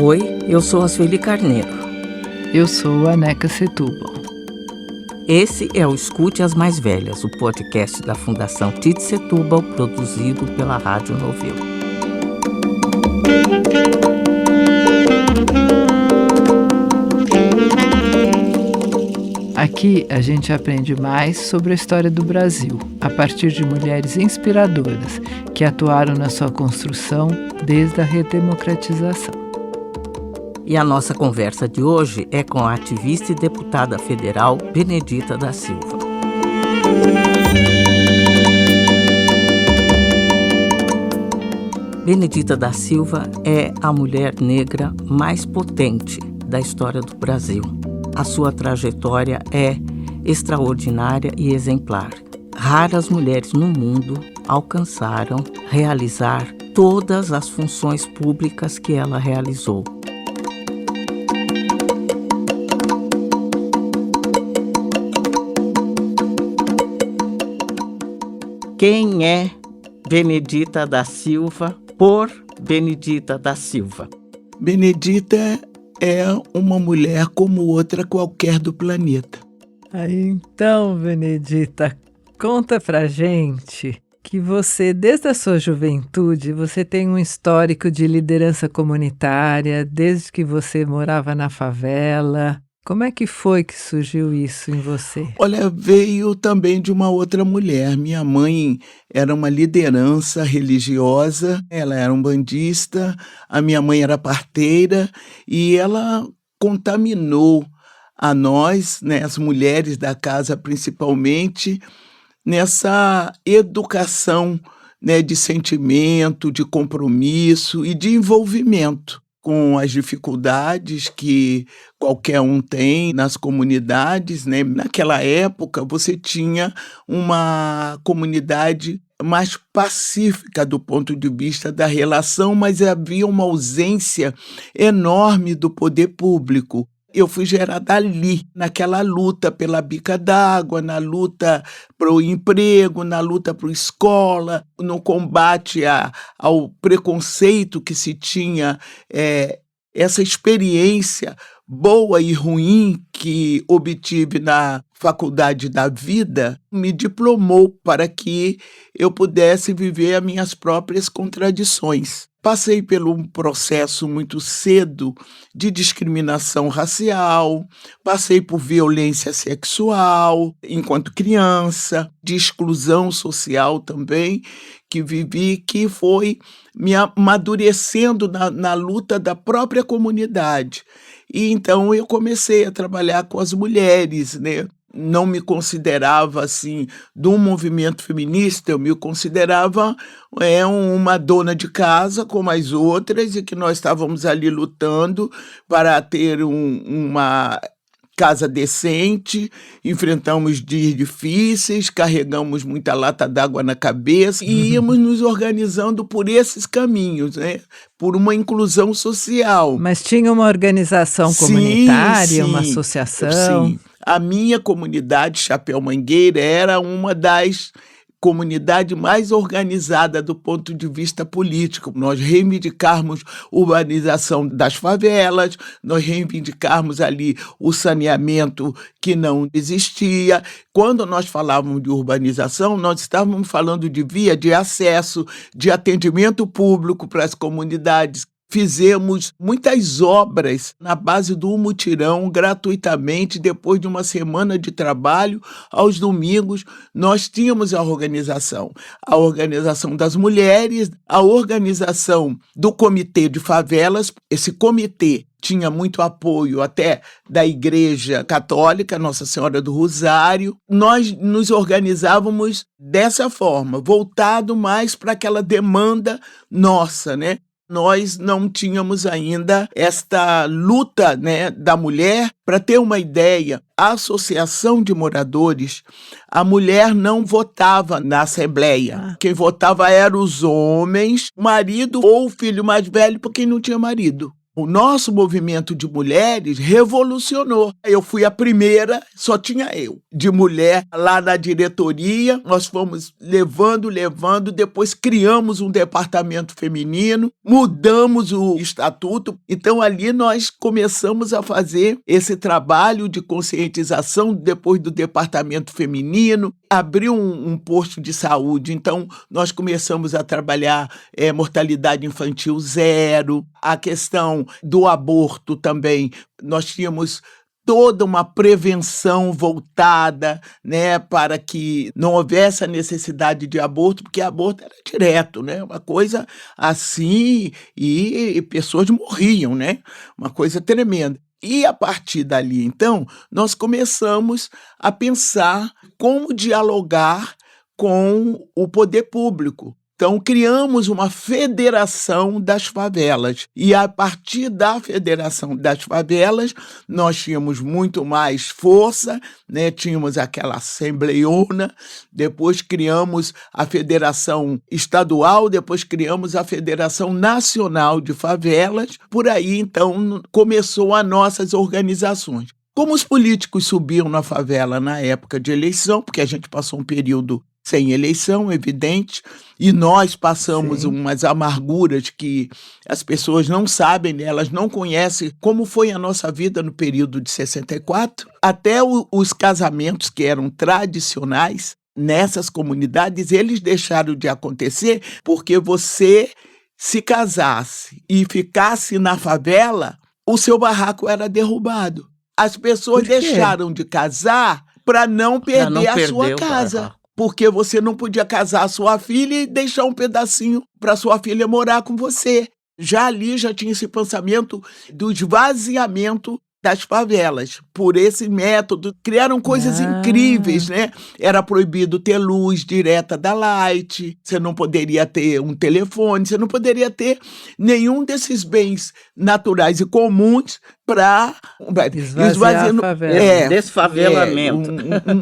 Oi, eu sou a Sueli Carneiro. Eu sou a Neca Setúbal. Esse é o Escute as Mais Velhas, o podcast da Fundação Tite Setúbal, produzido pela Rádio Novelo. Aqui a gente aprende mais sobre a história do Brasil, a partir de mulheres inspiradoras que atuaram na sua construção desde a redemocratização. E a nossa conversa de hoje é com a ativista e deputada federal Benedita da Silva. Benedita da Silva é a mulher negra mais potente da história do Brasil. A sua trajetória é extraordinária e exemplar. Raras mulheres no mundo alcançaram realizar todas as funções públicas que ela realizou. Quem é Benedita da Silva por Benedita da Silva? Benedita é uma mulher como outra qualquer do planeta. Então, Benedita, conta pra gente que você, desde a sua juventude, você tem um histórico de liderança comunitária, desde que você morava na favela. Como é que foi que surgiu isso em você? Olha, veio também de uma outra mulher. Minha mãe era uma liderança religiosa, ela era umbandista, a minha mãe era parteira e ela contaminou a nós, né, as mulheres da casa principalmente, nessa educação, né, de sentimento, de compromisso e de envolvimento com as dificuldades que qualquer um tem nas comunidades, né? Naquela época, você tinha uma comunidade mais pacífica do ponto de vista da relação, mas havia uma ausência enorme do poder público. Eu fui gerada ali, naquela luta pela bica d'água, na luta para o emprego, na luta para a escola, no combate ao preconceito que se tinha, essa experiência boa e ruim que obtive na faculdade da vida me diplomou para que eu pudesse viver as minhas próprias contradições. Passei por um processo muito cedo de discriminação racial, passei por violência sexual enquanto criança, de exclusão social também, que vivi, que foi me amadurecendo na luta da própria comunidade. E então eu comecei a trabalhar com as mulheres, né? Não me considerava assim do movimento feminista, eu me considerava uma dona de casa como as outras e que nós estávamos ali lutando para ter uma casa decente, enfrentamos dias difíceis, carregamos muita lata d'água na cabeça e íamos nos organizando por esses caminhos, né? Por uma inclusão social. Mas tinha uma organização comunitária, sim, uma associação? Sim. A minha comunidade, Chapéu Mangueira, era uma das comunidades mais organizadas do ponto de vista político. Nós reivindicarmos urbanização das favelas, nós reivindicarmos ali o saneamento que não existia. Quando nós falávamos de urbanização, nós estávamos falando de via de acesso, de atendimento público para as comunidades. Fizemos muitas obras na base do mutirão, gratuitamente, depois de uma semana de trabalho, aos domingos, nós tínhamos a organização das mulheres, a organização do Comitê de Favelas. Esse comitê tinha muito apoio até da Igreja Católica, Nossa Senhora do Rosário. Nós nos organizávamos dessa forma, voltado mais para aquela demanda nossa, né? Nós não tínhamos ainda esta luta, né, da mulher. Para ter uma ideia, a Associação de Moradores, a mulher não votava na Assembleia. Quem votava eram os homens, marido ou filho mais velho, para quem não tinha marido. O nosso movimento de mulheres revolucionou. Eu fui a primeira, só tinha eu, de mulher lá na diretoria. Nós fomos levando, depois criamos um departamento feminino, mudamos o estatuto. Então ali nós começamos a fazer esse trabalho de conscientização depois do departamento feminino. Abriu um posto de saúde, então nós começamos a trabalhar mortalidade infantil zero, a questão do aborto também. Nós tínhamos toda uma prevenção voltada, né, para que não houvesse a necessidade de aborto, porque aborto era direto, né, uma coisa assim, e pessoas morriam, né, uma coisa tremenda. E a partir dali, então, nós começamos a pensar como dialogar com o poder público. Então, criamos uma federação das favelas. E a partir da federação das favelas, nós tínhamos muito mais força, né? Tínhamos aquela assembleiona, depois criamos a federação estadual, depois criamos a federação nacional de favelas. Por aí, então, começou as nossas organizações. Como os políticos subiam na favela na época de eleição, porque a gente passou um período sem eleição, evidente, e nós passamos umas amarguras que as pessoas não sabem, né? Elas não conhecem como foi a nossa vida no período de 64. Até os casamentos que eram tradicionais nessas comunidades, eles deixaram de acontecer porque você se casasse e ficasse na favela, o seu barraco era derrubado. As pessoas deixaram de casar para não perder a sua casa. Porque você não podia casar a sua filha e deixar um pedacinho para sua filha morar com você. Já ali já tinha esse pensamento do esvaziamento das favelas. Por esse método, criaram coisas incríveis, né? Era proibido ter luz direta da Light, você não poderia ter um telefone, você não poderia ter nenhum desses bens naturais e comuns para esvaziar a favela. Desfavelamento.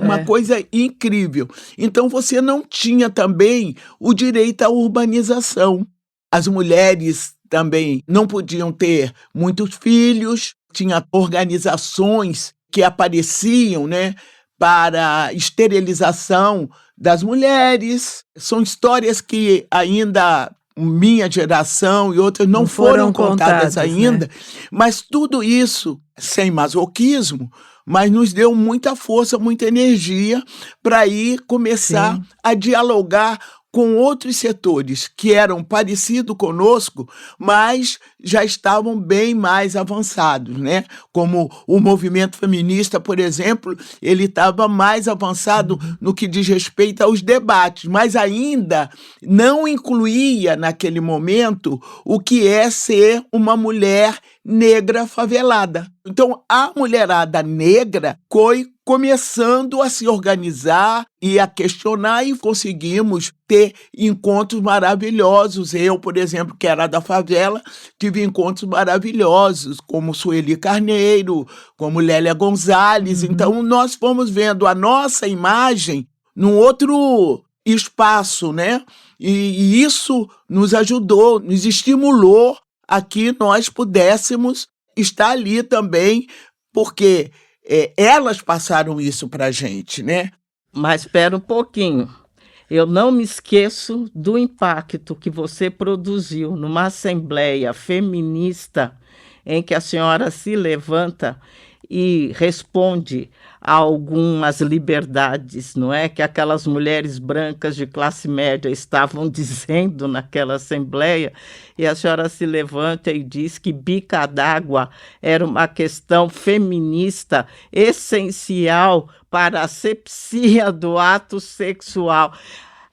Uma coisa incrível. Então você não tinha também o direito à urbanização. As mulheres também não podiam ter muitos filhos, tinha organizações que apareciam, né, para esterilização das mulheres. São histórias que ainda minha geração e outras não foram contadas ainda, né? Mas tudo isso, sem masoquismo, mas nos deu muita força, muita energia para ir começar a dialogar com outros setores que eram parecidos conosco, mas já estavam bem mais avançados, né? Como o movimento feminista, por exemplo, ele estava mais avançado no que diz respeito aos debates, mas ainda não incluía naquele momento o que é ser uma mulher negra favelada. Então, a mulherada negra foi começando a se organizar e a questionar, e conseguimos ter encontros maravilhosos. Eu, por exemplo, que era da favela, tive encontros maravilhosos, como Sueli Carneiro, como Lélia Gonzalez. Então, nós fomos vendo a nossa imagem num outro espaço, né? E isso nos ajudou, nos estimulou a que nós pudéssemos estar ali também, porque elas passaram isso para a gente, né? Mas espera um pouquinho. Eu não me esqueço do impacto que você produziu numa assembleia feminista em que a senhora se levanta e responde a algumas liberdades, não é? Que aquelas mulheres brancas de classe média estavam dizendo naquela assembleia, e a senhora se levanta e diz que bica d'água era uma questão feminista essencial para a asepsia do ato sexual.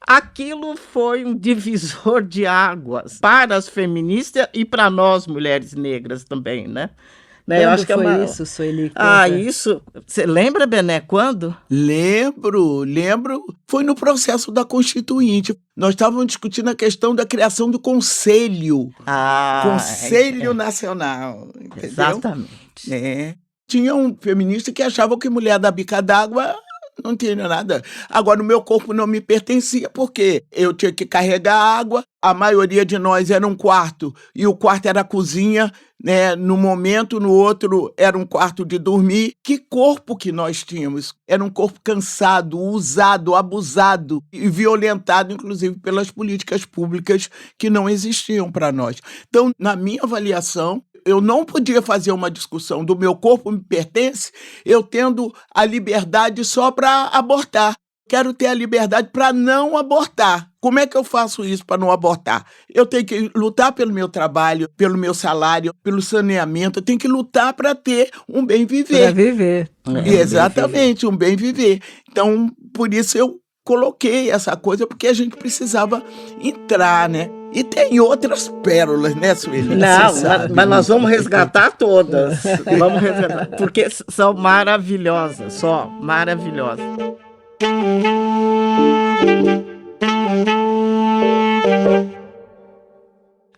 Aquilo foi um divisor de águas para as feministas e para nós, mulheres negras, também, né? Eu acho que foi isso, Sueli? Isso. Você lembra, Bené, quando? Lembro. Foi no processo da Constituinte. Nós estávamos discutindo a questão da criação do Conselho. Conselho Nacional. Entendeu? Exatamente. Tinha um feminista que achava que mulher da bica d'água não tinha nada. Agora, o meu corpo não me pertencia, porque eu tinha que carregar água, a maioria de nós era um quarto, e o quarto era a cozinha, né? No momento, no outro, era um quarto de dormir. Que corpo que nós tínhamos? Era um corpo cansado, usado, abusado e violentado, inclusive, pelas políticas públicas que não existiam para nós. Então, na minha avaliação, eu não podia fazer uma discussão do meu corpo me pertence, eu tendo a liberdade só para abortar. Quero ter a liberdade para não abortar. Como é que eu faço isso para não abortar? Eu tenho que lutar pelo meu trabalho, pelo meu salário, pelo saneamento. Eu tenho que lutar para ter um bem viver. Para viver. Exatamente, um bem viver. Então, por isso eu coloquei essa coisa, porque a gente precisava entrar, né? E tem outras pérolas, né, Sueli? Não, mas nós vamos resgatar todas. Vamos resgatar, porque são maravilhosas, só maravilhosas.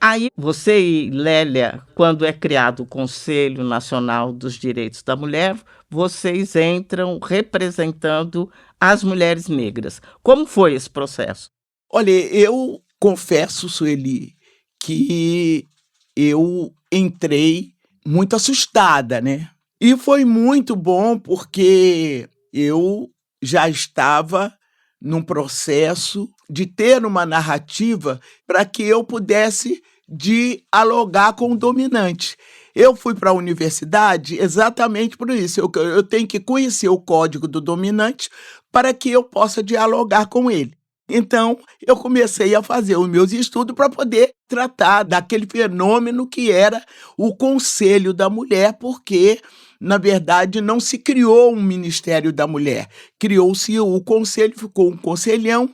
Aí você e Lélia, quando é criado o Conselho Nacional dos Direitos da Mulher, vocês entram representando as mulheres negras. Como foi esse processo? Olha, eu confesso, Sueli, que eu entrei muito assustada, né? E foi muito bom porque eu já estava num processo de ter uma narrativa para que eu pudesse dialogar com o dominante. Eu fui para a universidade exatamente por isso. Eu tenho que conhecer o código do dominante para que eu possa dialogar com ele. Então, eu comecei a fazer os meus estudos para poder tratar daquele fenômeno que era o Conselho da Mulher, porque, na verdade, não se criou um Ministério da Mulher. Criou-se o Conselho, ficou um conselhão,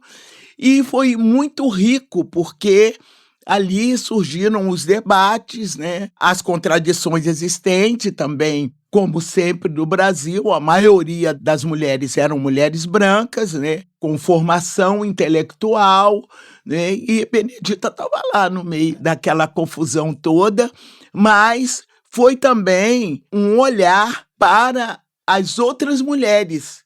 e foi muito rico, porque ali surgiram os debates, né? As contradições existentes também. Como sempre no Brasil, a maioria das mulheres eram mulheres brancas, né, com formação intelectual, né, e Benedita estava lá no meio daquela confusão toda, mas foi também um olhar para as outras mulheres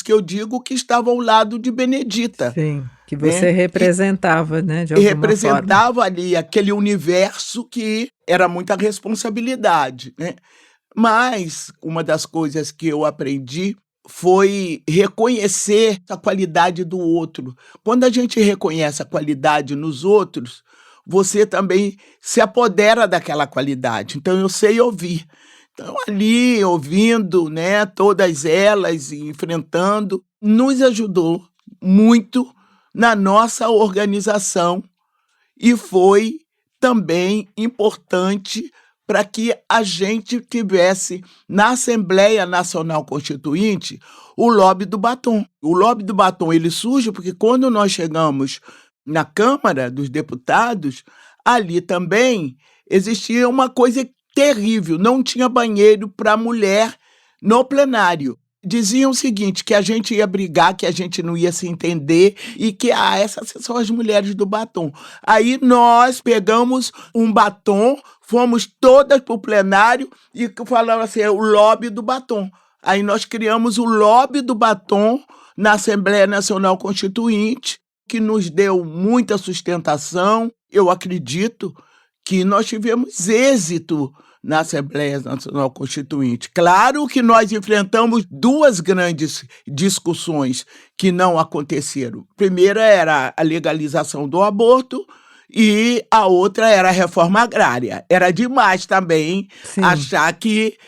que eu digo que estavam ao lado de Benedita. Sim, que você representava, né, de alguma forma. Representava ali aquele universo que era muita responsabilidade, né? Mas uma das coisas que eu aprendi foi reconhecer a qualidade do outro. Quando a gente reconhece a qualidade nos outros, você também se apodera daquela qualidade. Então, eu sei ouvir. Então, ali, ouvindo, né, todas elas e enfrentando, nos ajudou muito na nossa organização e foi também importante para que a gente tivesse na Assembleia Nacional Constituinte o lobby do batom. O lobby do batom ele surge porque quando nós chegamos na Câmara dos Deputados, ali também existia uma coisa terrível, não tinha banheiro para mulher no plenário. Diziam o seguinte, que a gente ia brigar, que a gente não ia se entender e que essas são as mulheres do batom. Aí nós pegamos um batom, fomos todas para o plenário e falamos assim, o lobby do batom. Aí nós criamos o lobby do batom na Assembleia Nacional Constituinte, que nos deu muita sustentação. Eu acredito que nós tivemos êxito na Assembleia Nacional Constituinte. Claro que nós enfrentamos duas grandes discussões que não aconteceram. A primeira era a legalização do aborto e a outra era a reforma agrária. Era demais também achar que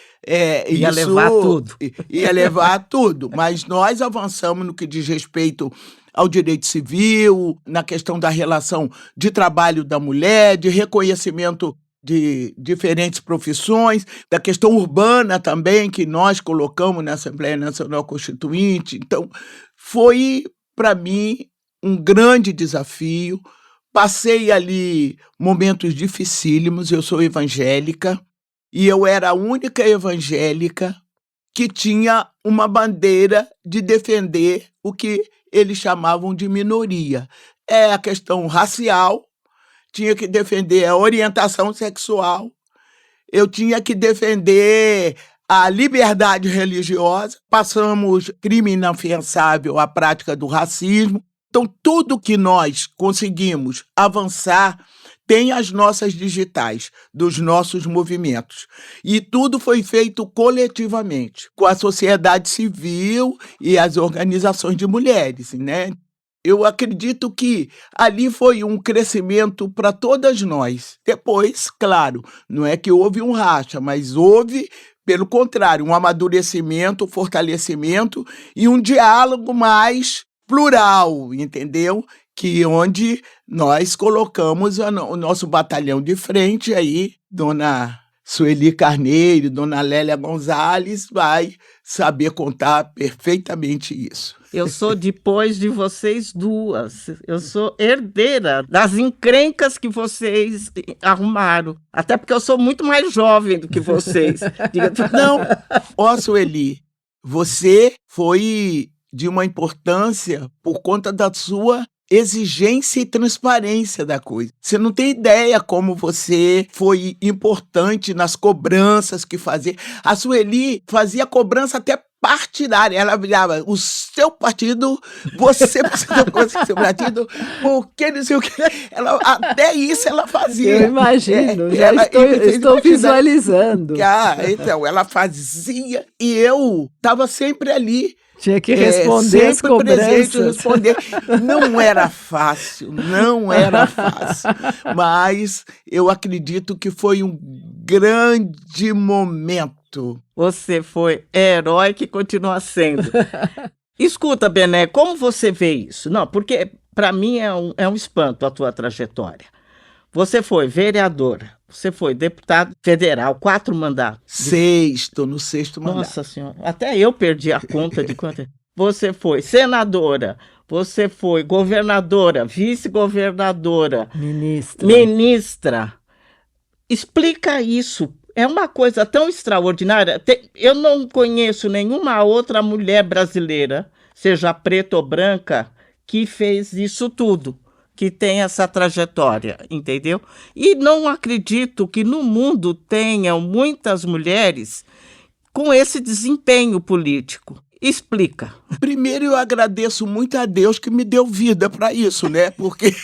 ia levar tudo. Ia levar tudo, mas nós avançamos no que diz respeito ao direito civil, na questão da relação de trabalho da mulher, de reconhecimento de diferentes profissões, da questão urbana também, que nós colocamos na Assembleia Nacional Constituinte. Então, foi, para mim, um grande desafio. Passei ali momentos dificílimos, eu sou evangélica, e eu era a única evangélica que tinha uma bandeira de defender o que eles chamavam de minoria. É a questão racial, tinha que defender a orientação sexual, eu tinha que defender a liberdade religiosa, passamos crime inafiançável à prática do racismo. Então, tudo que nós conseguimos avançar tem as nossas digitais dos nossos movimentos. E tudo foi feito coletivamente, com a sociedade civil e as organizações de mulheres, né? Eu acredito que ali foi um crescimento para todas nós. Depois, claro, não é que houve um racha, mas houve, pelo contrário, um amadurecimento, um fortalecimento e um diálogo mais plural, entendeu? Que onde nós colocamos o nosso batalhão de frente aí, dona Sueli Carneiro, dona Lélia Gonzalez vai saber contar perfeitamente isso. Eu sou depois de vocês duas. Eu sou herdeira das encrencas que vocês arrumaram. Até porque eu sou muito mais jovem do que vocês. Não, ó Sueli, você foi de uma importância por conta da sua exigência e transparência da coisa. Você não tem ideia como você foi importante nas cobranças que fazia. A Sueli fazia cobrança até partidária. Ela virava, o seu partido, você precisa do seu partido, porque não sei o que. Até isso ela fazia. Eu imagino, já estou visualizando. Então, ela fazia e eu estava sempre ali. Tinha que responder as cobranças. Responder. Não era fácil, mas eu acredito que foi um grande momento. Você foi herói que continua sendo. Escuta, Bené, como você vê isso? Não, porque para mim é um espanto a tua trajetória. Você foi vereadora, você foi deputado federal, 4 mandatos. Estou no 6º mandato. Nossa Senhora, até eu perdi a conta de quanto. Você foi senadora, você foi governadora, vice-governadora, ministra. Explica isso. É uma coisa tão extraordinária. Eu não conheço nenhuma outra mulher brasileira, seja preta ou branca, que fez isso tudo, que tem essa trajetória, entendeu? E não acredito que no mundo tenham muitas mulheres com esse desempenho político. Explica. Primeiro, eu agradeço muito a Deus que me deu vida para isso, né? Porque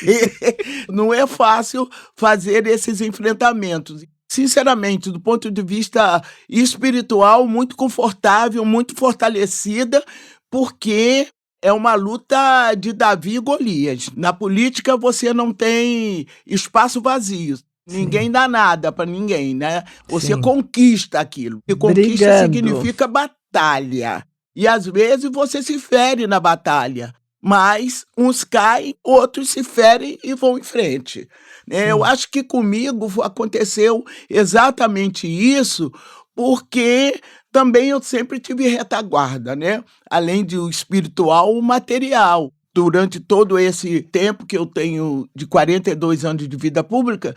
não é fácil fazer esses enfrentamentos. Sinceramente, do ponto de vista espiritual, muito confortável, muito fortalecida, porque é uma luta de Davi e Golias. Na política, você não tem espaço vazio. Sim. Ninguém dá nada para ninguém, né? Você Sim. conquista aquilo. E conquista significa batalha. E às vezes você se fere na batalha. Mas uns caem, outros se ferem e vão em frente. Eu acho que comigo aconteceu exatamente isso, porque também eu sempre tive retaguarda, né? Além do espiritual, o material. Durante todo esse tempo que eu tenho de 42 anos de vida pública,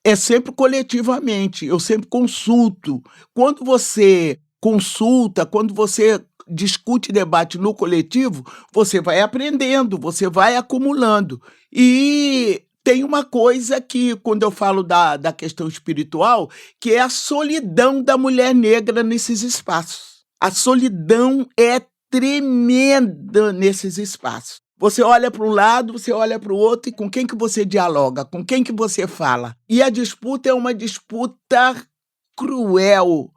é sempre coletivamente, eu sempre consulto. Quando você consulta, quando você discute e debate no coletivo, você vai aprendendo, você vai acumulando. E tem uma coisa que, quando eu falo da questão espiritual, que é a solidão da mulher negra nesses espaços. A solidão é tremenda nesses espaços. Você olha para um lado, você olha para o outro, e com quem que você dialoga? Com quem que você fala? E a disputa é uma disputa cruel,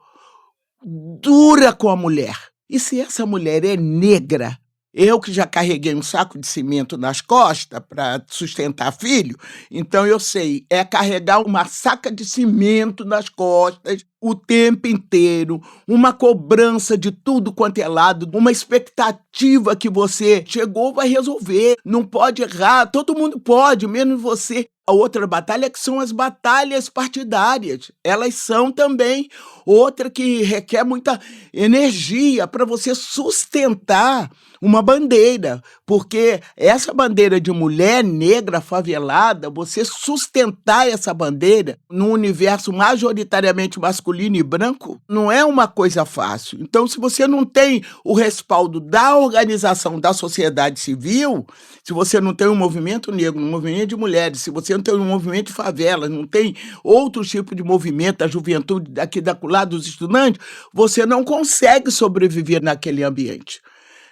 dura com a mulher. E se essa mulher é negra, eu que já carreguei um saco de cimento nas costas para sustentar filho, então eu sei, é carregar uma saca de cimento nas costas o tempo inteiro, uma cobrança de tudo quanto é lado, uma expectativa que você chegou, vai resolver, não pode errar, todo mundo pode, menos você. A outra batalha que são as batalhas partidárias, elas são também outra que requer muita energia para você sustentar uma bandeira, porque essa bandeira de mulher negra favelada, você sustentar essa bandeira num universo majoritariamente masculino, masculino e branco não é uma coisa fácil. Então, se você não tem o respaldo da organização da sociedade civil, se você não tem um movimento negro, um movimento de mulheres, se você não tem um movimento de favelas, não tem outro tipo de movimento da juventude, daqui da lá dos estudantes, você não consegue sobreviver naquele ambiente.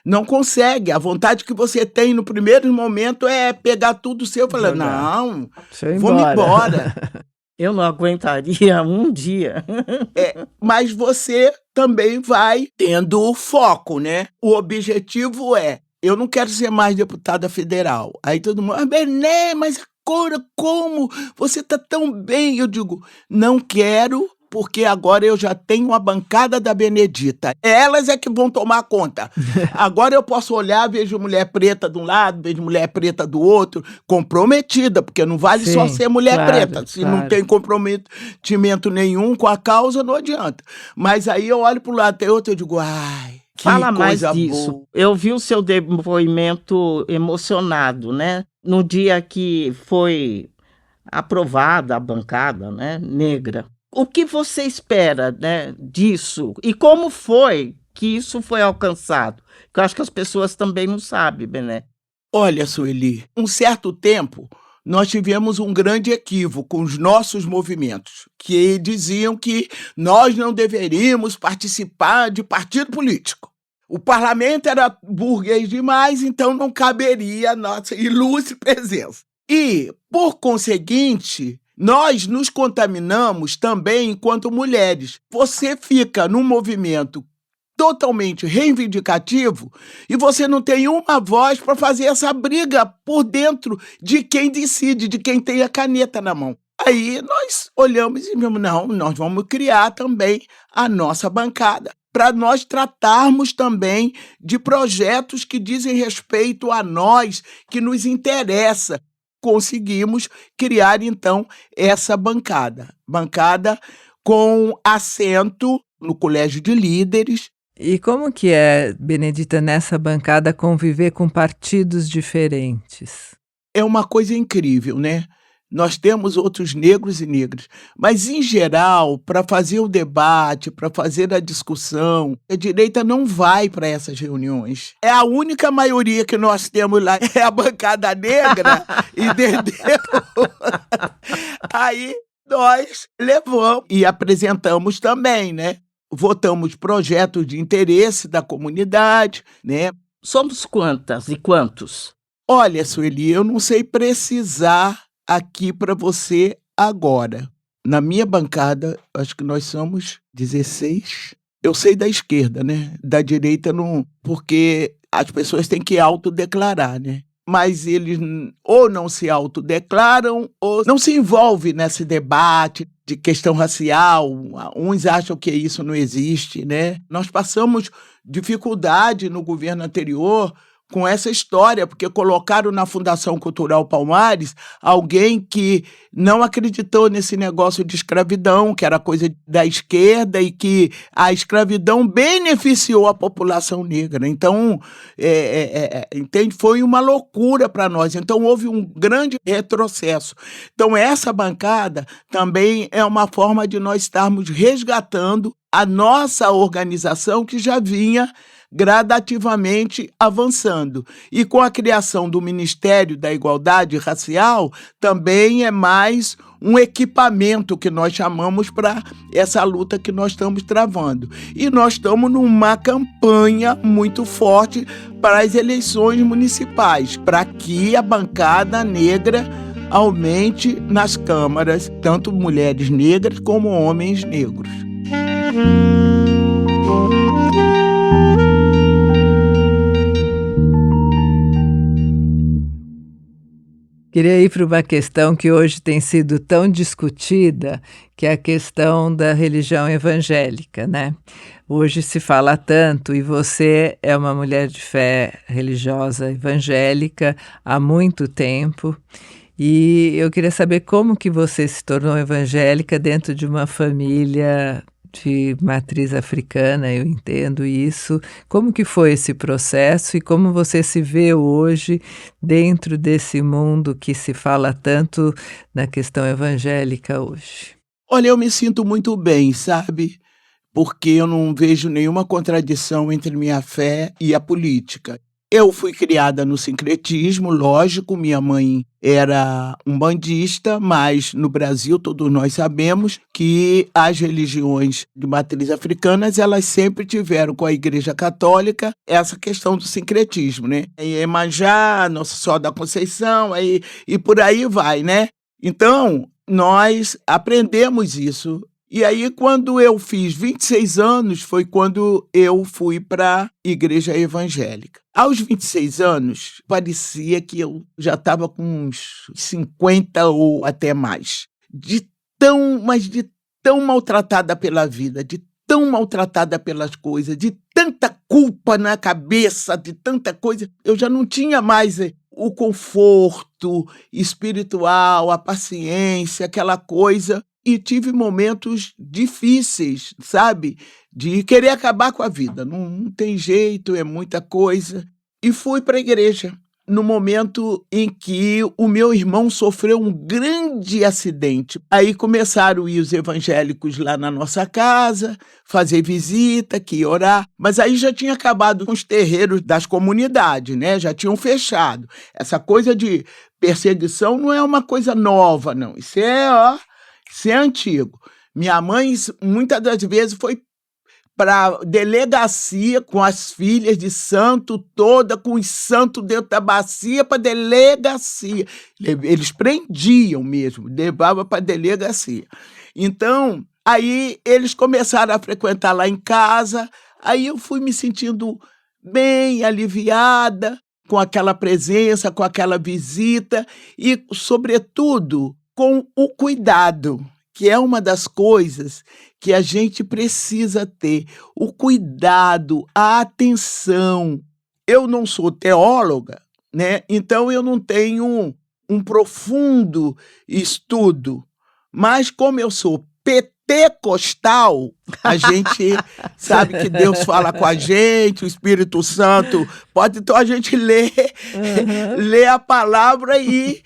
Não consegue. A vontade que você tem no primeiro momento é pegar tudo seu e falar, não, vou-me embora. Eu não aguentaria um dia. Mas você também vai tendo foco, né? O objetivo é, eu não quero ser mais deputada federal. Aí todo mundo, Bené, mas agora como? Você está tão bem. Eu digo, não quero, porque agora eu já tenho a bancada da Benedita. Elas é que vão tomar conta. Agora eu posso olhar, vejo mulher preta de um lado, vejo mulher preta do outro, comprometida, porque não vale só ser mulher preta. Se não tem comprometimento nenhum com a causa, não adianta. Mas aí eu olho para o lado e outro, eu digo, ai, que Fala mais coisa disso. boa. Eu vi o seu depoimento emocionado, né? No dia que foi aprovada a bancada, né, negra. O que você espera, né, disso? E como foi que isso foi alcançado? Eu acho que as pessoas também não sabem, Bené. Olha, Sueli, um certo tempo nós tivemos um grande equívoco com os nossos movimentos, que diziam que nós não deveríamos participar de partido político. O parlamento era burguês demais, então não caberia a nossa ilustre presença. E, por conseguinte, nós nos contaminamos também enquanto mulheres. Você fica num movimento totalmente reivindicativo e você não tem uma voz para fazer essa briga por dentro de quem decide, de quem tem a caneta na mão. Aí nós olhamos e vimos, não, nós vamos criar também a nossa bancada, para nós tratarmos também de projetos que dizem respeito a nós, que nos interessa. Conseguimos criar, então, essa bancada com assento no Colégio de Líderes. E como que é, Benedita, nessa bancada conviver com partidos diferentes? É uma coisa incrível, né? Nós temos outros negros e negras, mas, em geral, para fazer o debate, para fazer a discussão, a direita não vai para essas reuniões. É a única maioria que nós temos lá, é a bancada negra, entendeu? Aí nós levamos e apresentamos também, né? Votamos projetos de interesse da comunidade, né? Somos quantas e quantos? Olha, Sueli, eu não sei precisar aqui para você agora. Na minha bancada, acho que nós somos 16. Eu sei da esquerda, né? Da direita não, porque as pessoas têm que autodeclarar, né? Mas eles ou não se autodeclaram ou não se envolvem nesse debate de questão racial. Uns acham que isso não existe, né? Nós passamos dificuldade no governo anterior com essa história, porque colocaram na Fundação Cultural Palmares alguém que não acreditou nesse negócio de escravidão, que era coisa da esquerda e que a escravidão beneficiou a população negra. Então, entende? Foi uma loucura para nós. Então, houve um grande retrocesso. Então, essa bancada também é uma forma de nós estarmos resgatando a nossa organização que já vinha gradativamente avançando. E com a criação do Ministério da Igualdade Racial, também é mais um equipamento que nós chamamos para essa luta que nós estamos travando. E nós estamos numa campanha muito forte para as eleições municipais, para que a bancada negra aumente nas câmaras, tanto mulheres negras como homens negros. Queria ir para uma questão que hoje tem sido tão discutida, que é a questão da religião evangélica, né? Hoje se fala tanto, e você é uma mulher de fé religiosa evangélica há muito tempo, e eu queria saber como que você se tornou evangélica dentro de uma família de matriz africana, eu entendo isso. Como que foi esse processo e como você se vê hoje dentro desse mundo que se fala tanto na questão evangélica hoje? Olha, eu me sinto muito bem, sabe? Porque eu não vejo nenhuma contradição entre minha fé e a política. Eu fui criada no sincretismo, lógico, minha mãe era umbandista, mas no Brasil todos nós sabemos que as religiões de matriz africanas, elas sempre tiveram com a Igreja Católica essa questão do sincretismo, né? Iemanjá, Nossa Senhora da Conceição, e por aí vai, né? Então, nós aprendemos isso. E aí, quando eu fiz 26 anos, foi quando eu fui para a igreja evangélica. Aos 26 anos, parecia que eu já estava com uns 50 ou até mais. Mas de tão maltratada pela vida, de tão maltratada pelas coisas, de tanta culpa na cabeça, de tanta coisa, eu já não tinha mais o conforto espiritual, a paciência, aquela coisa. E tive momentos difíceis, sabe? De querer acabar com a vida. Não tem jeito, é muita coisa. E fui para a igreja no momento em que o meu irmão sofreu um grande acidente. Aí começaram a ir os evangélicos lá na nossa casa, fazer visita, que ia orar. Mas aí já tinha acabado com os terreiros das comunidades, né? Já tinham fechado. Essa coisa de perseguição não é uma coisa nova, não. Isso é antigo. Minha mãe, muitas das vezes, foi para delegacia com as filhas de santo toda, com os santos dentro da bacia para delegacia. Eles prendiam mesmo, levavam para delegacia. Então, aí eles começaram a frequentar lá em casa, aí eu fui me sentindo bem aliviada com aquela presença, com aquela visita e, sobretudo, com o cuidado, que é uma das coisas que a gente precisa ter. O cuidado, a atenção. Eu não sou teóloga, né? Então eu não tenho um profundo estudo, mas como eu sou pentecostal, a gente sabe que Deus fala com a gente, o Espírito Santo pode, então a gente lê a palavra e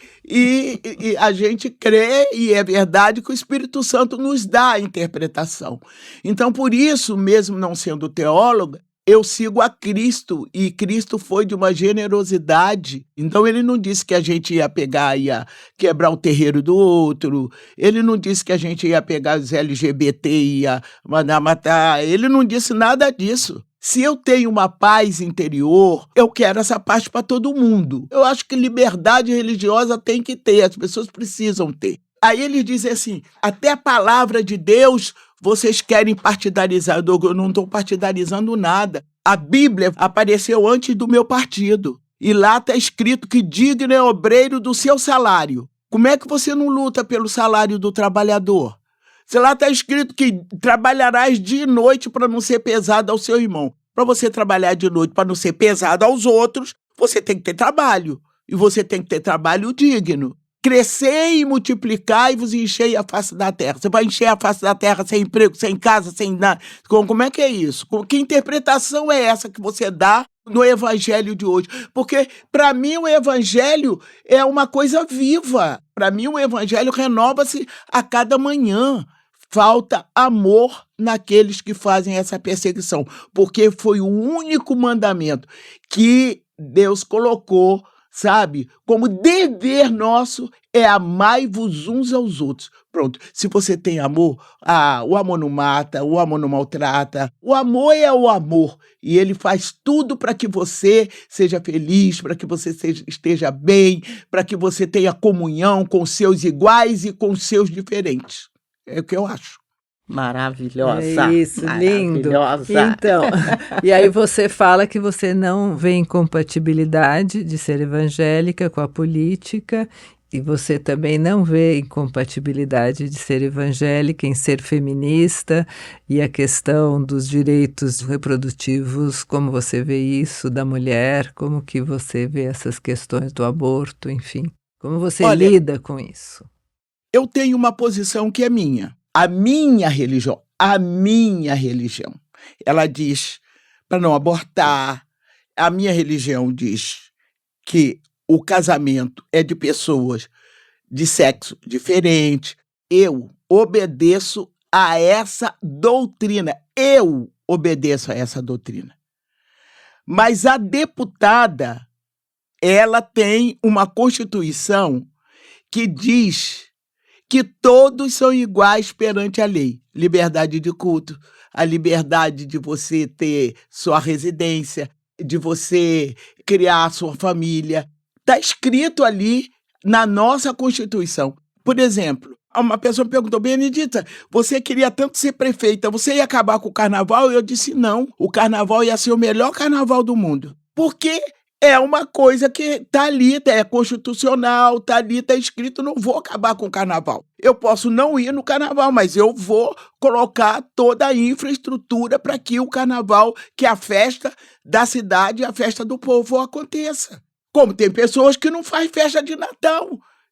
a gente crê, e é verdade que o Espírito Santo nos dá a interpretação. Então, por isso, mesmo não sendo teóloga, eu sigo a Cristo, e Cristo foi de uma generosidade. Então ele não disse que a gente ia pegar, ia quebrar o terreiro do outro, ele não disse que a gente ia pegar os LGBT e ia mandar matar, ele não disse nada disso. Se eu tenho uma paz interior, eu quero essa paz para todo mundo. Eu acho que liberdade religiosa tem que ter, as pessoas precisam ter. Aí eles dizem assim, até a palavra de Deus vocês querem partidarizar. Eu não estou partidarizando nada. A Bíblia apareceu antes do meu partido. E lá está escrito que digno é obreiro do seu salário. Como é que você não luta pelo salário do trabalhador? Se lá está escrito que trabalharás dia e noite para não ser pesado ao seu irmão. Para você trabalhar de noite para não ser pesado aos outros, você tem que ter trabalho. E você tem que ter trabalho digno. Crescei e multiplicar e vos enchei a face da terra. Você vai encher a face da terra sem emprego, sem casa, sem nada. Como é que é isso? Que interpretação é essa que você dá no evangelho de hoje? Porque, para mim, o evangelho é uma coisa viva. Para mim, o evangelho renova-se a cada manhã. Falta amor naqueles que fazem essa perseguição, porque foi o único mandamento que Deus colocou, sabe, como dever nosso, é amai-vos uns aos outros. Pronto, se você tem amor, o amor não mata, o amor não maltrata, o amor é o amor, e ele faz tudo para que você seja feliz, para que você esteja bem, para que você tenha comunhão com seus iguais e com seus diferentes. É o que eu acho. Maravilhosa. É isso, lindo. Maravilhosa. Então, e aí você fala que você não vê incompatibilidade de ser evangélica com a política, e você também não vê incompatibilidade de ser evangélica em ser feminista, e a questão dos direitos reprodutivos, como você vê isso da mulher, como que você vê essas questões do aborto, enfim. Como você lida com isso? Eu tenho uma posição que é minha. A minha religião, ela diz para não abortar. A minha religião diz que o casamento é de pessoas de sexo diferente. Eu obedeço a essa doutrina. Eu obedeço a essa doutrina. Mas a deputada, ela tem uma Constituição que diz que todos são iguais perante a lei. Liberdade de culto, a liberdade de você ter sua residência, de você criar a sua família. Está escrito ali na nossa Constituição. Por exemplo, uma pessoa me perguntou: Benedita, você queria tanto ser prefeita, você ia acabar com o carnaval? Eu disse não, o carnaval ia ser o melhor carnaval do mundo. Porque é uma coisa que está ali, é constitucional, está ali, está escrito, não vou acabar com o carnaval. Eu posso não ir no carnaval, mas eu vou colocar toda a infraestrutura para que o carnaval, que é a festa da cidade, a festa do povo aconteça. Como tem pessoas que não fazem festa de Natal.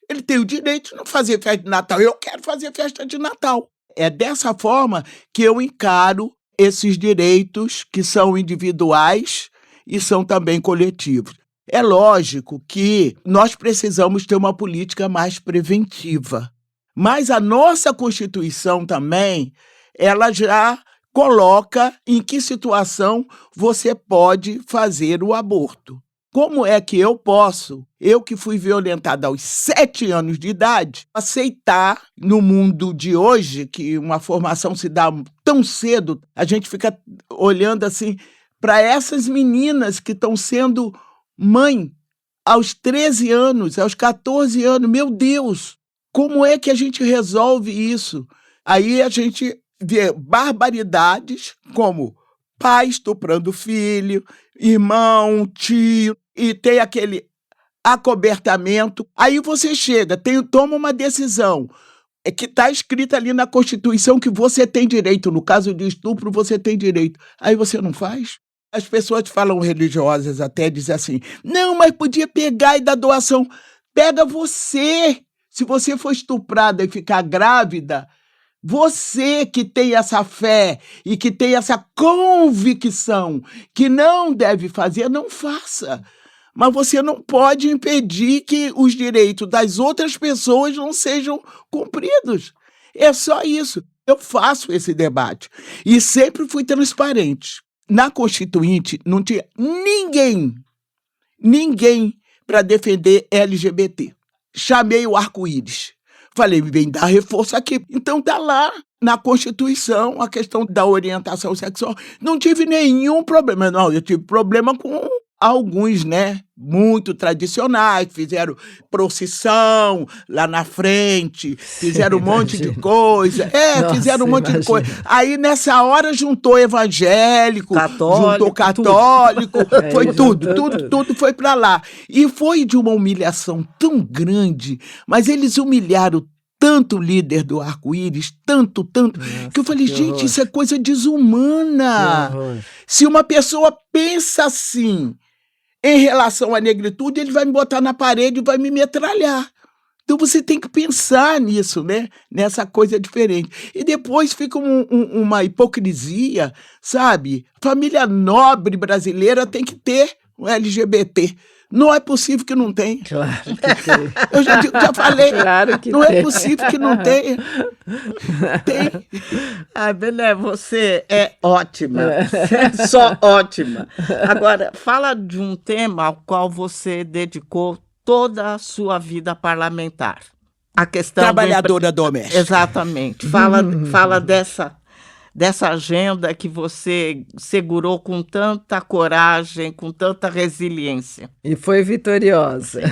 Ele tem o direito de não fazer festa de Natal. Eu quero fazer festa de Natal. É dessa forma que eu encaro esses direitos que são individuais e são também coletivos. É lógico que nós precisamos ter uma política mais preventiva. Mas a nossa Constituição também, ela já coloca em que situação você pode fazer o aborto. Como é que eu posso, eu que fui violentada aos 7 anos de idade, aceitar no mundo de hoje, que uma formação se dá tão cedo, a gente fica olhando assim para essas meninas que estão sendo mãe aos 13 anos, aos 14 anos. Meu Deus, como é que a gente resolve isso? Aí a gente vê barbaridades como pai estuprando filho, irmão, tio, e tem aquele acobertamento. Aí você chega, toma uma decisão, que está escrita ali na Constituição que você tem direito, no caso de estupro você tem direito. Aí você não faz? As pessoas falam religiosas até, dizem assim, não, mas podia pegar e dar doação. Pega você. Se você for estuprada e ficar grávida, você que tem essa fé e que tem essa convicção que não deve fazer, não faça. Mas você não pode impedir que os direitos das outras pessoas não sejam cumpridos. É só isso. Eu faço esse debate. E sempre fui transparente. Na Constituinte não tinha ninguém para defender LGBT. Chamei o arco-íris. Falei, vem dar reforço aqui. Então tá lá na Constituição a questão da orientação sexual. Não tive nenhum problema. Não, eu tive problema com alguns, né? Muito tradicionais, fizeram procissão lá na frente, fizeram um monte de coisa. Nossa, fizeram um monte de coisa. Aí, nessa hora, juntou evangélico, juntou católico, foi tudo foi para lá. E foi de uma humilhação tão grande, mas eles humilharam tanto o líder do arco-íris, tanto, nossa, que eu falei, gente, isso é coisa desumana. Se uma pessoa pensa assim, em relação à negritude, ele vai me botar na parede e vai me metralhar. Então você tem que pensar nisso, né? Nessa coisa diferente. E depois fica uma hipocrisia, sabe? Família nobre brasileira tem que ter um LGBT. Não é possível que não tenha. Claro que tem. Eu já falei. Claro que não tem. É possível que não tenha. Tem. Belé, você é ótima. Você é só ótima. Agora, fala de um tema ao qual você dedicou toda a sua vida parlamentar. A questão trabalhadora doméstica. Exatamente. Fala dessa agenda que você segurou com tanta coragem, com tanta resiliência. E foi vitoriosa.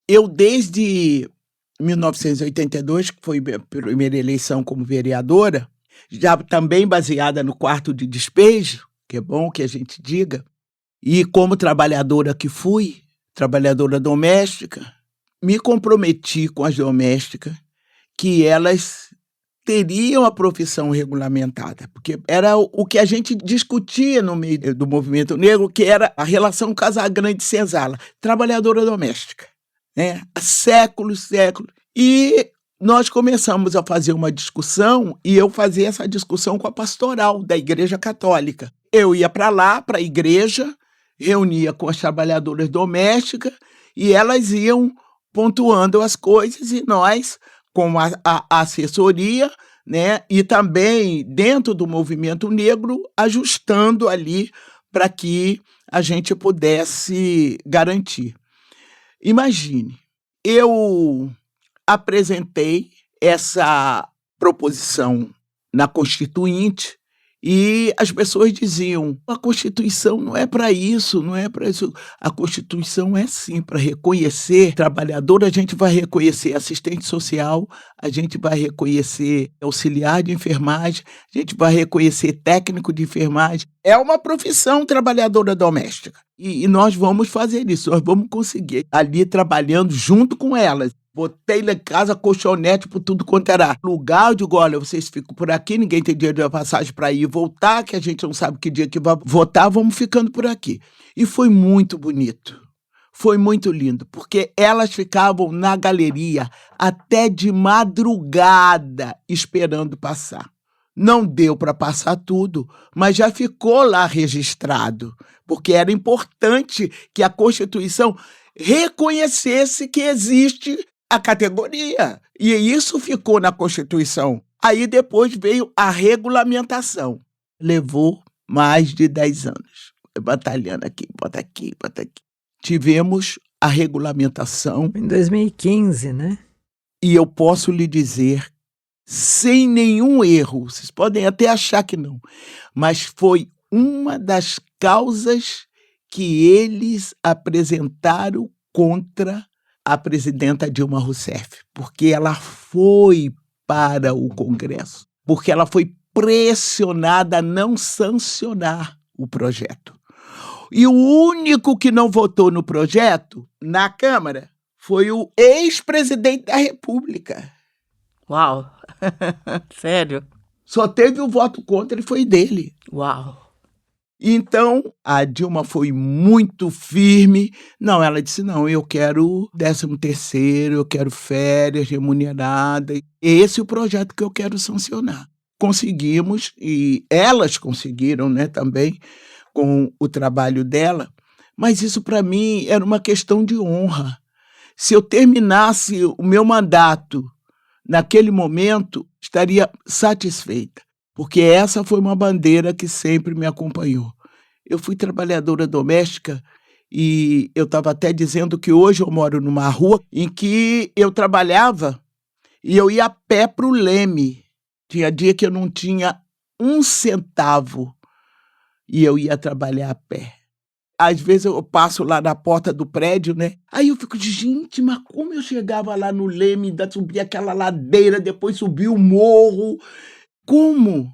Eu, desde 1982, que foi a primeira eleição como vereadora, já também baseada no quarto de despejo, que é bom que a gente diga, e como trabalhadora que fui, trabalhadora doméstica, me comprometi com as domésticas que elas teriam a profissão regulamentada, porque era o que a gente discutia no meio do movimento negro, que era a relação Casagrande-Senzala, trabalhadora doméstica, né? Há séculos. E nós começamos a fazer uma discussão, e eu fazia essa discussão com a pastoral da Igreja Católica. Eu ia para lá, para a igreja, reunia com as trabalhadoras domésticas, e elas iam pontuando as coisas, e nós com a assessoria, né? E também dentro do movimento negro, ajustando ali para que a gente pudesse garantir. Imagine, eu apresentei essa proposição na Constituinte e as pessoas diziam: a Constituição não é para isso, não é para isso. A Constituição é sim para reconhecer trabalhador, a gente vai reconhecer assistente social, a gente vai reconhecer auxiliar de enfermagem, a gente vai reconhecer técnico de enfermagem. É uma profissão trabalhadora doméstica. E nós vamos fazer isso, nós vamos conseguir ali trabalhando junto com elas. Botei lá em casa colchonete por tudo quanto era lugar. Eu digo: olha, vocês ficam por aqui, ninguém tem dinheiro de passagem para ir e voltar, que a gente não sabe que dia que vai votar, vamos ficando por aqui. E foi muito bonito, foi muito lindo, porque elas ficavam na galeria até de madrugada esperando passar. Não deu para passar tudo, mas já ficou lá registrado, porque era importante que a Constituição reconhecesse que existe a categoria. E isso ficou na Constituição. Aí depois veio a regulamentação. Levou mais de 10 anos. Batalhando aqui, bota aqui, bota aqui. Tivemos a regulamentação. Em 2015, né? E eu posso lhe dizer, sem nenhum erro, vocês podem até achar que não, mas foi uma das causas que eles apresentaram contra a presidenta Dilma Rousseff, porque ela foi para o Congresso, porque ela foi pressionada a não sancionar o projeto. E o único que não votou no projeto, na Câmara, foi o ex-presidente da República. Uau! Sério? Só teve o voto contra e foi dele. Uau! Então, a Dilma foi muito firme. Não, ela disse: não, eu quero 13º, eu quero férias remuneradas. Esse é o projeto que eu quero sancionar. Conseguimos, e elas conseguiram, né, também, com o trabalho dela. Mas isso, para mim, era uma questão de honra. Se eu terminasse o meu mandato naquele momento, estaria satisfeita, porque essa foi uma bandeira que sempre me acompanhou. Eu fui trabalhadora doméstica e eu estava até dizendo que hoje eu moro numa rua em que eu trabalhava e eu ia a pé para o Leme. Tinha dia que eu não tinha um centavo e eu ia trabalhar a pé. Às vezes eu passo lá na porta do prédio, né? Aí eu fico de gente, mas como eu chegava lá no Leme, ainda subia aquela ladeira, depois subia o morro. Como?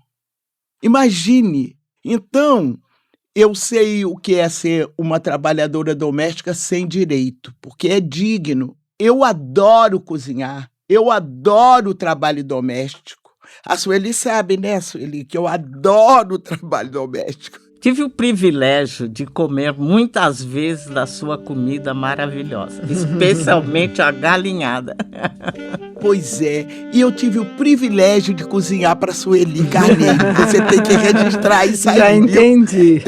Imagine. Então, eu sei o que é ser uma trabalhadora doméstica sem direito, porque é digno. Eu adoro cozinhar, eu adoro o trabalho doméstico. A Sueli sabe, né, Sueli, que eu adoro o trabalho doméstico. Tive o privilégio de comer muitas vezes da sua comida maravilhosa, especialmente a galinhada. Pois é, e eu tive o privilégio de cozinhar para Sueli Carneiro. Você tem que registrar isso aí. Já entendi.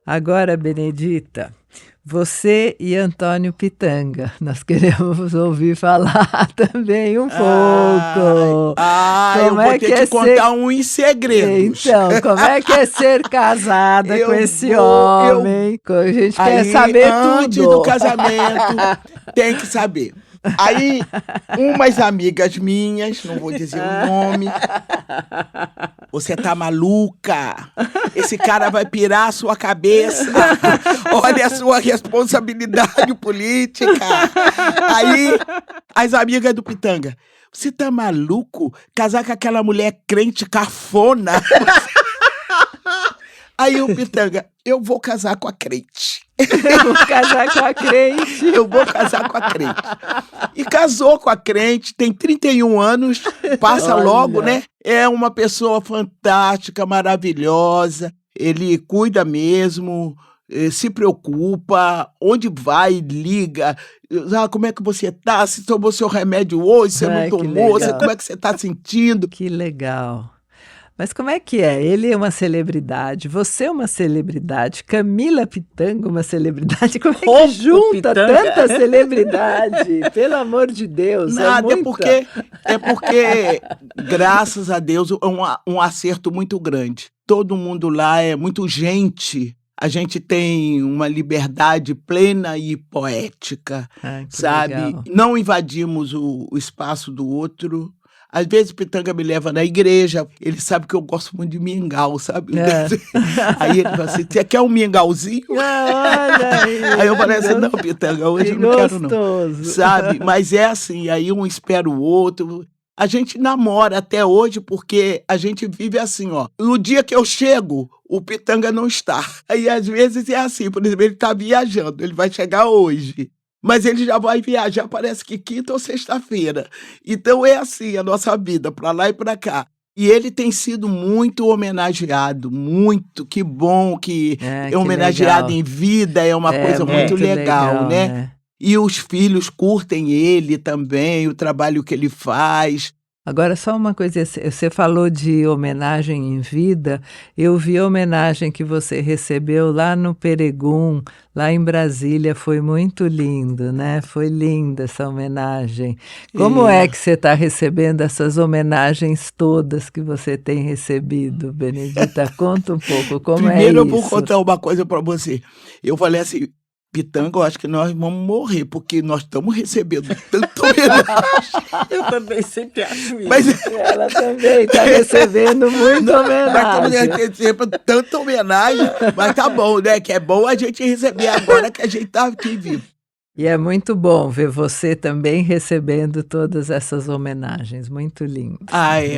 Agora, Benedita, você e Antônio Pitanga, nós queremos ouvir falar também um pouco. Eu vou ter que contar um em segredo. Então, como é que é ser casada com esse homem? A gente quer saber antes tudo. Do casamento, tem que saber. Aí, umas amigas minhas, não vou dizer o nome, você tá maluca? Esse cara vai pirar a sua cabeça. Olha a sua responsabilidade política. Aí, as amigas do Pitanga, você tá maluco? Casar com aquela mulher crente cafona? Aí o Pitanga: eu vou casar com a crente. Eu vou casar com a crente. Eu vou casar com a crente. E casou com a crente, tem 31 anos, passa logo, né? É uma pessoa fantástica, maravilhosa. Ele cuida mesmo, se preocupa, onde vai, liga. Como é que você tá? Se tomou seu remédio hoje, você não tomou? Como é que você tá sentindo? Que legal. Mas como é que é? Ele é uma celebridade, você é uma celebridade, Camila Pitanga uma celebridade. Como é que Como junta Pitanga? tanta celebridade? Pelo amor de Deus, Nada, é muita. é porque, graças a Deus, é um acerto muito grande. Todo mundo lá é muito gente. A gente tem uma liberdade plena e poética, Ai, que sabe? legal. Não invadimos o espaço do outro. Às vezes o Pitanga me leva na igreja, ele sabe que eu gosto muito de mingau, sabe? É. Aí ele fala assim, você quer um mingauzinho? Olha Aí eu falei assim, que não, Pitanga, hoje que eu não quero não. gostoso. Sabe? Mas é assim, aí um espera o outro. A gente namora até hoje porque a gente vive assim, ó. No dia que eu chego, o Pitanga não está. Aí às vezes é assim, por exemplo, ele está viajando, ele vai chegar hoje. Mas ele já vai viajar, parece que quinta ou sexta-feira. Então é assim a nossa vida, para lá e para cá. E ele tem sido muito homenageado, muito. Que bom que é Que homenageado legal. em vida, é uma coisa muito legal, né? E os filhos curtem ele também, o trabalho que ele faz. Agora, só uma coisa, você falou de homenagem em vida, eu vi a homenagem que você recebeu lá no Peregum, lá em Brasília, foi muito lindo, né? Foi linda essa homenagem. Como é que você está recebendo essas homenagens todas que você tem recebido, Benedita? Conta um pouco, como é isso? Primeiro eu vou contar uma coisa para você. Eu falei assim, Pitanga, eu acho que nós vamos morrer, porque nós estamos recebendo tanta homenagem. Eu também sempre acho isso. Mas Ela também está recebendo muita nós homenagem. estamos recebendo tanta homenagem, mas tá bom, né? Que é bom a gente receber agora que a gente tá aqui vivo. E é muito bom ver você também recebendo todas essas homenagens, muito lindo.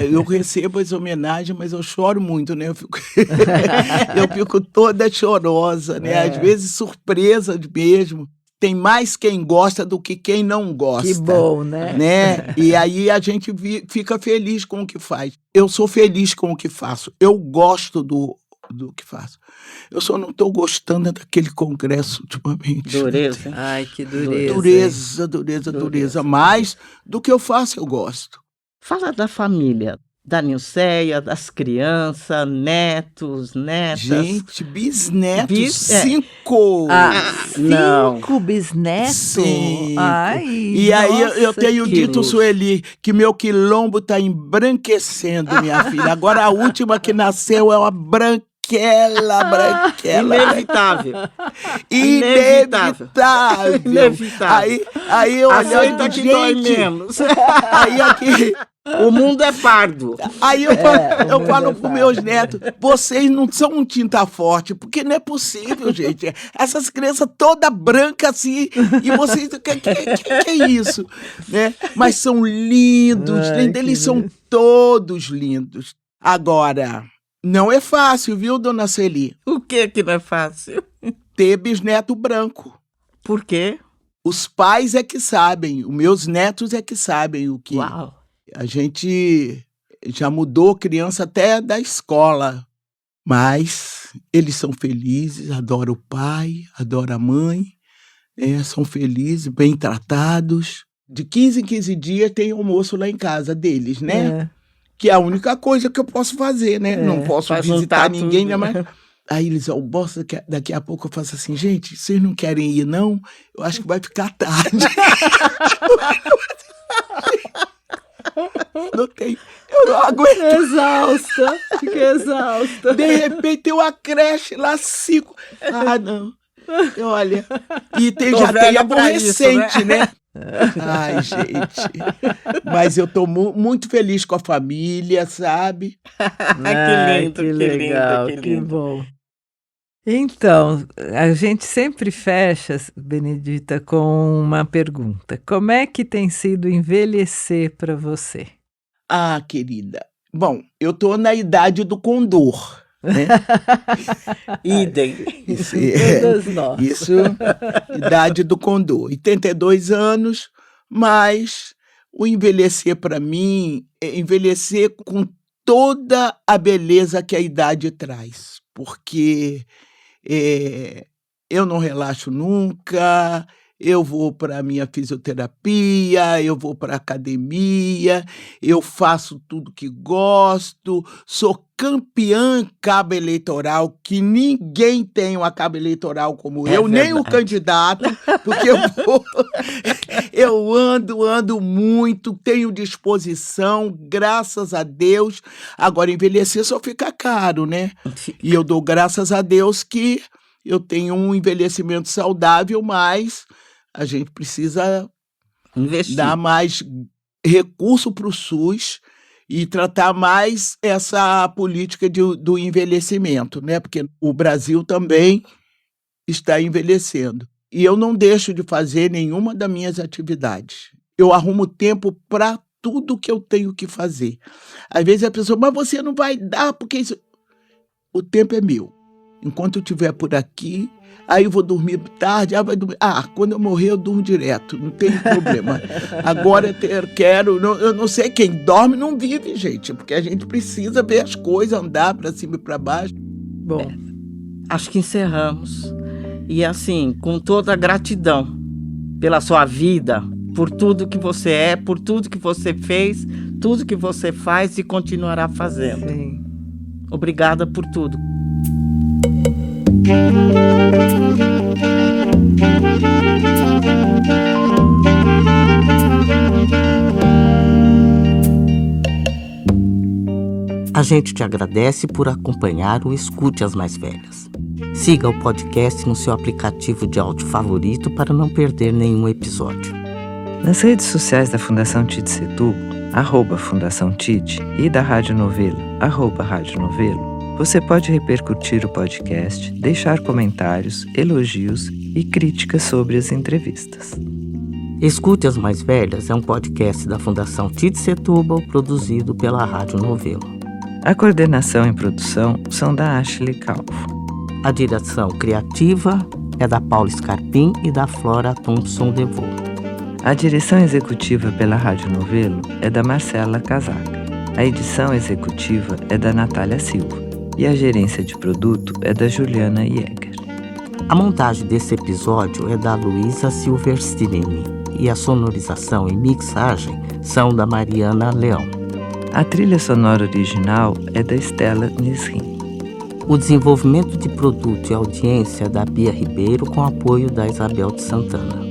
Eu recebo as homenagens, mas eu choro muito, né? Eu fico toda chorosa, né? Às vezes surpresa mesmo. Tem mais quem gosta do que quem não gosta. Que bom, né? E aí a gente fica feliz com o que faz. Eu sou feliz com o que faço. Eu gosto do que faço. Eu só não estou gostando daquele congresso ultimamente. Dureza. Ai, que dureza. Dureza. Mas do que eu faço, eu gosto. Fala da família, da Nilceia, das crianças, netos, netas. Gente, bisnetos, 5. Não. 5 bisnetos? 5. Ai, E aí eu tenho que dito, luxo. Sueli, que meu quilombo está embranquecendo, minha filha. Agora a última que nasceu é uma branquela. Inevitável. Inevitável. Aí eu olhando, Aceita que dói gente, menos. aí aqui... O mundo é pardo. Aí eu falo pros meus netos, vocês não são um tinta forte, porque não é possível, gente. Essas crianças toda branca assim, e vocês, que é isso? Né? Mas são lindos, eles são todos lindos. Agora, não é fácil, viu, dona Celi? O que não é fácil? Ter bisneto branco. Por quê? Os pais é que sabem, os meus netos é que sabem o que... Uau. A gente já mudou criança até da escola, mas eles são felizes, adoram o pai, adoram a mãe, são felizes, bem tratados. De 15 em 15 dias tem almoço lá em casa deles, né? Que é a única coisa que eu posso fazer, né? Não posso visitar ninguém, né? Mas... Aí eles almoçam, daqui a pouco eu faço assim, gente, vocês não querem ir, não? Eu acho que vai ficar tarde. Não tem, eu não aguento. Fiquei exausta. De repente tem uma creche lá, 5. Não. Olha, e já tem aborrecente, né? Ai, gente. Mas eu tô muito feliz com a família, sabe? Que lindo, que legal, que bom. Então, a gente sempre fecha, Benedita, com uma pergunta. Como é que tem sido envelhecer para você? Querida. Bom, eu tô na idade do condor, né? Idem. Todas nós. Isso, idade do condor. 82 anos, mas o envelhecer para mim é envelhecer com toda a beleza que a idade traz. Porque eu não relaxo nunca, eu vou para a minha fisioterapia, eu vou para a academia, eu faço tudo que gosto, sou campeã cabo eleitoral, que ninguém tem uma cabo eleitoral como É eu, nem o verdade. candidato, porque eu vou, eu ando muito, tenho disposição, graças a Deus. Agora, envelhecer só fica caro, né? E eu dou graças a Deus que eu tenho um envelhecimento saudável, mas a gente precisa Investir. dar mais recurso para o SUS e tratar mais essa política do envelhecimento, né? Porque o Brasil também está envelhecendo. E eu não deixo de fazer nenhuma das minhas atividades. Eu arrumo tempo para tudo que eu tenho que fazer. Às vezes a pessoa, mas você não vai dar, porque isso... O tempo é meu. Enquanto eu estiver por aqui, aí eu vou dormir tarde, vai dormir. Quando eu morrer eu durmo direto, não tem problema. Agora eu não sei, quem dorme não vive, gente, porque a gente precisa ver as coisas, andar para cima e para baixo. Bom, Acho que encerramos. E assim, com toda a gratidão pela sua vida, por tudo que você é, por tudo que você fez, tudo que você faz e continuará fazendo. sim. Obrigada por tudo. A gente te agradece por acompanhar o Escute as Mais Velhas. Siga o podcast no seu aplicativo de áudio favorito para não perder nenhum episódio. Nas redes sociais da Fundação Tite Setúbal, @Fundação Tite, e da Rádio Novelo, @Rádio Novelo, você pode repercutir o podcast, deixar comentários, elogios e críticas sobre as entrevistas. Escute as Mais Velhas é um podcast da Fundação Tite Setúbal, produzido pela Rádio Novelo. A coordenação e produção são da Ashley Calvo. A direção criativa é da Paula Scarpim e da Flora Thompson Devô. A direção executiva pela Rádio Novelo é da Marcela Casaca. A edição executiva é da Natália Silva. E a gerência de produto é da Juliana Jäger. A montagem desse episódio é da Luísa Silverstrini e a sonorização e mixagem são da Mariana Leão. A trilha sonora original é da Estela Nisrin. O desenvolvimento de produto e audiência é da Bia Ribeiro com apoio da Isabel de Santana.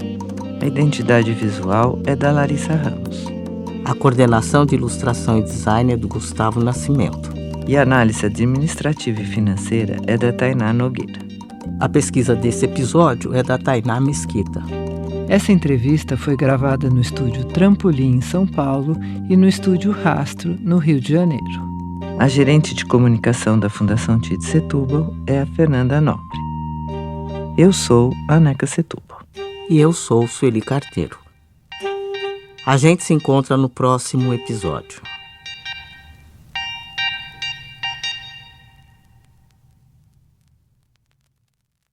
A identidade visual é da Larissa Ramos. A coordenação de ilustração e design é do Gustavo Nascimento. E a análise administrativa e financeira é da Tainá Nogueira. A pesquisa desse episódio é da Tainá Mesquita. Essa entrevista foi gravada no estúdio Trampolim, em São Paulo, e no estúdio Rastro, no Rio de Janeiro. A gerente de comunicação da Fundação Tite Setúbal é a Fernanda Nobre. Eu sou a Neca Setúbal. E eu sou Sueli Carteiro. A gente se encontra no próximo episódio.